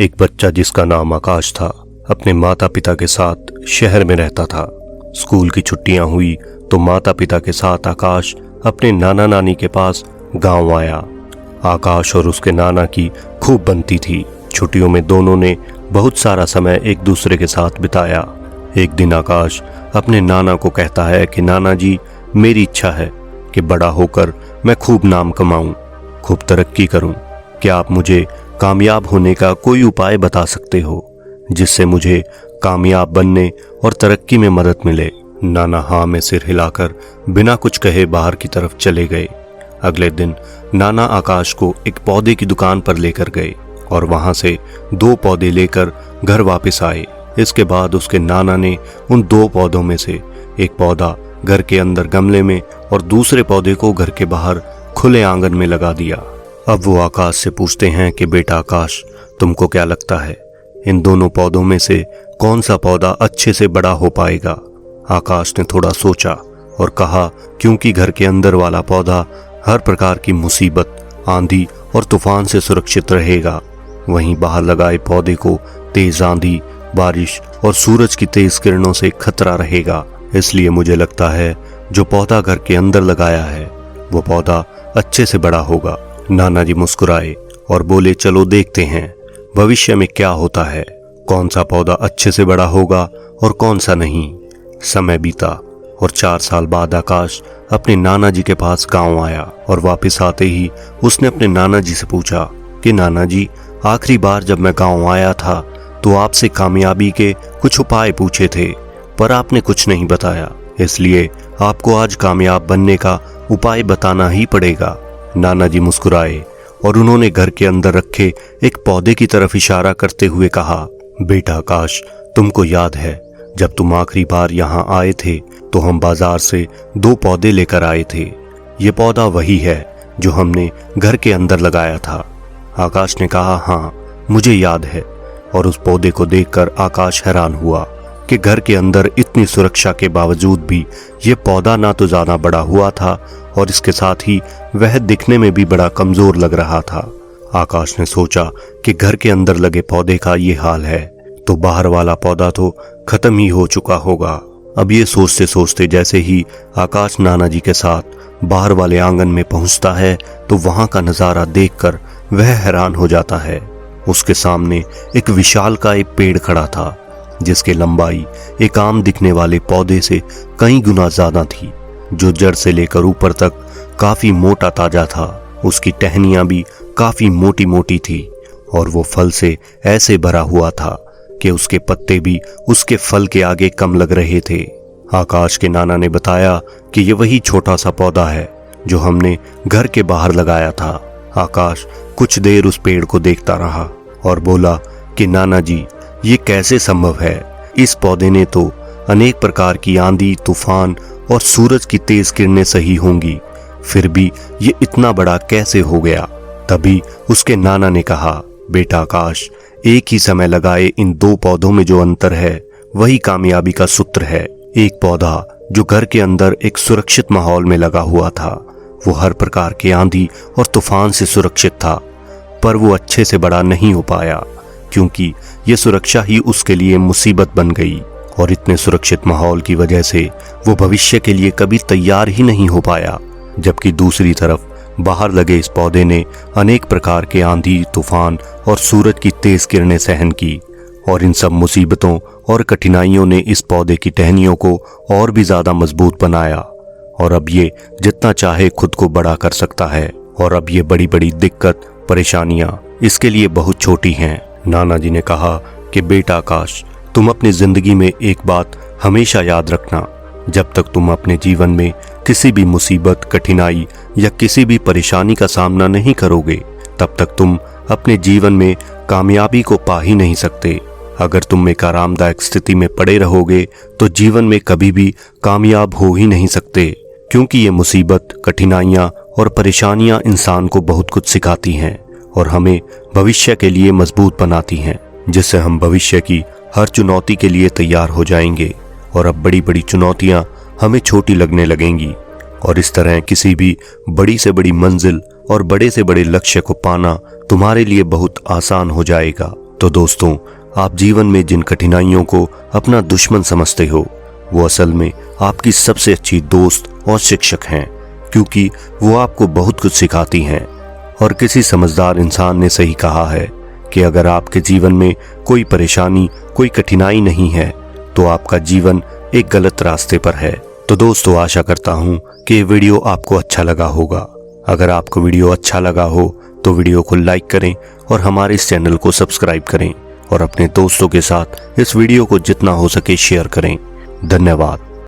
एक बच्चा जिसका नाम आकाश था अपने माता पिता के साथ शहर में रहता था। स्कूल की छुट्टियां हुई तो माता पिता के साथ आकाश अपने नाना नानी के पास गांव आया। आकाश और उसके नाना की खूब बनती थी। छुट्टियों में दोनों ने बहुत सारा समय एक दूसरे के साथ बिताया। एक दिन आकाश अपने नाना को कहता है कि नाना जी, मेरी इच्छा है कि बड़ा होकर मैं खूब नाम कमाऊं, खूब तरक्की करूं। क्या आप मुझे कामयाब होने का कोई उपाय बता सकते हो जिससे मुझे कामयाब बनने और तरक्की में मदद मिले। नाना हाँ में सिर हिलाकर बिना कुछ कहे बाहर की तरफ चले गए। अगले दिन नाना आकाश को एक पौधे की दुकान पर लेकर गए और वहां से 2 पौधे लेकर घर वापस आए। इसके बाद उसके नाना ने उन 2 पौधों में से एक पौधा घर के अंदर गमले में और दूसरे पौधे को घर के बाहर खुले आंगन में लगा दिया। अब वो आकाश से पूछते हैं कि बेटा आकाश, तुमको क्या लगता है इन दोनों पौधों में से कौन सा पौधा अच्छे से बड़ा हो पाएगा। आकाश ने थोड़ा सोचा और कहा, क्योंकि घर के अंदर वाला पौधा हर प्रकार की मुसीबत, आंधी और तूफान से सुरक्षित रहेगा, वहीं बाहर लगाए पौधे को तेज आंधी, बारिश और सूरज की तेज किरणों से खतरा रहेगा। इसलिए मुझे लगता है जो पौधा घर के अंदर लगाया है वो पौधा अच्छे से बड़ा होगा। नाना जी मुस्कुराए और बोले, चलो देखते हैं भविष्य में क्या होता है, कौन सा पौधा अच्छे से बड़ा होगा और कौन सा नहीं। समय बीता और 4 साल बाद आकाश अपने नाना जी के पास गांव आया और वापस आते ही उसने अपने नाना जी से पूछा कि नाना जी, आखिरी बार जब मैं गांव आया था तो आपसे कामयाबी के कुछ उपाय पूछे थे, पर आपने कुछ नहीं बताया, इसलिए आपको आज कामयाब बनने का उपाय बताना ही पड़ेगा। नाना जी मुस्कुराए और उन्होंने घर के अंदर रखे एक पौधे की तरफ इशारा करते हुए कहा, बेटा आकाश, तुमको याद है जब तुम आखिरी बार यहाँ आए थे तो हम बाजार से 2 पौधे लेकर आए थे। ये पौधा वही है जो हमने घर के अंदर लगाया था। आकाश ने कहा, हाँ मुझे याद है। और उस पौधे को देखकर आकाश हैरान हुआ कि घर के अंदर इतनी सुरक्षा के बावजूद भी ये पौधा ना तो ज्यादा बड़ा हुआ था और इसके साथ ही वह दिखने में भी बड़ा कमजोर लग रहा था। आकाश ने सोचा कि घर के अंदर लगे पौधे का ये हाल है तो बाहर वाला पौधा तो खत्म ही हो चुका होगा। अब ये सोचते सोचते जैसे ही आकाश नाना जी के साथ बाहर वाले आंगन में पहुंचता है तो वहां का नजारा देखकर वह हैरान हो जाता है। उसके सामने एक विशालकाय पेड़ खड़ा था जिसकी लंबाई एक आम दिखने वाले पौधे से कई गुना ज्यादा थी, जो जड़ से लेकर ऊपर तक काफी मोटा ताजा था। उसकी टहनियां भी काफी मोटी मोटी थी और वो फल से ऐसे भरा हुआ था कि उसके पत्ते भी उसके फल के आगे कम लग रहे थे। आकाश के नाना ने बताया कि ये वही छोटा सा पौधा है जो हमने घर के बाहर लगाया था। आकाश कुछ देर उस पेड़ को देखता रहा और बोला कि नाना जी, ये कैसे संभव है। इस पौधे ने तो अनेक प्रकार की आंधी, तूफान और सूरज की तेज किरणें सही होंगी, फिर भी ये इतना बड़ा कैसे हो गया। तभी उसके नाना ने कहा, बेटा आकाश, एक ही समय लगाए इन 2 पौधों में जो अंतर है वही कामयाबी का सूत्र है। एक पौधा जो घर के अंदर एक सुरक्षित माहौल में लगा हुआ था, वो हर प्रकार के आंधी और तूफान से सुरक्षित था, पर वो अच्छे से बड़ा नहीं हो पाया क्योंकि ये सुरक्षा ही उसके लिए मुसीबत बन गई और इतने सुरक्षित माहौल की वजह से वो भविष्य के लिए कभी तैयार ही नहीं हो पाया। जबकि दूसरी तरफ बाहर लगे इस पौधे ने अनेक प्रकार के आंधी, तूफान और सूरज की तेज किरणें सहन की और इन सब मुसीबतों और कठिनाइयों ने इस पौधे की टहनियों को और भी ज्यादा मजबूत बनाया और अब ये जितना चाहे खुद को बड़ा कर सकता है और अब ये बड़ी बड़ी दिक्कत, परेशानियां इसके लिए बहुत छोटी हैं। नाना जी ने कहा कि बेटा आकाश, तुम अपनी जिंदगी में एक बात हमेशा याद रखना, जब तक तुम अपने जीवन में किसी भी मुसीबत, कठिनाई या किसी भी परेशानी का सामना नहीं करोगे तब तक तुम अपने जीवन में कामयाबी को पा ही नहीं सकते। अगर तुम एक आरामदायक स्थिति में पड़े रहोगे तो जीवन में कभी भी कामयाब हो ही नहीं सकते, क्योंकि ये मुसीबत, कठिनाइयां और परेशानियां इंसान को बहुत कुछ सिखाती हैं और हमें भविष्य के लिए मजबूत बनाती हैं, जिससे हम भविष्य की हर चुनौती के लिए तैयार हो जाएंगे और अब बड़ी बड़ी चुनौतियां हमें छोटी लगने लगेंगी और इस तरह किसी भी बड़ी से बड़ी मंजिल और बड़े से बड़े लक्ष्य को पाना तुम्हारे लिए बहुत आसान हो जाएगा। तो दोस्तों, आप जीवन में जिन कठिनाइयों को अपना दुश्मन समझते हो वो असल में आपकी सबसे अच्छी दोस्त और शिक्षक हैं, क्योंकि वो आपको बहुत कुछ सिखाती हैं। और किसी समझदार इंसान ने सही कहा है कि अगर आपके जीवन में कोई परेशानी, कोई कठिनाई नहीं है तो आपका जीवन एक गलत रास्ते पर है। तो दोस्तों, आशा करता हूं कि ये वीडियो आपको अच्छा लगा होगा। अगर आपको वीडियो अच्छा लगा हो तो वीडियो को लाइक करें और हमारे इस चैनल को सब्सक्राइब करें और अपने दोस्तों के साथ इस वीडियो को जितना हो सके शेयर करें। धन्यवाद।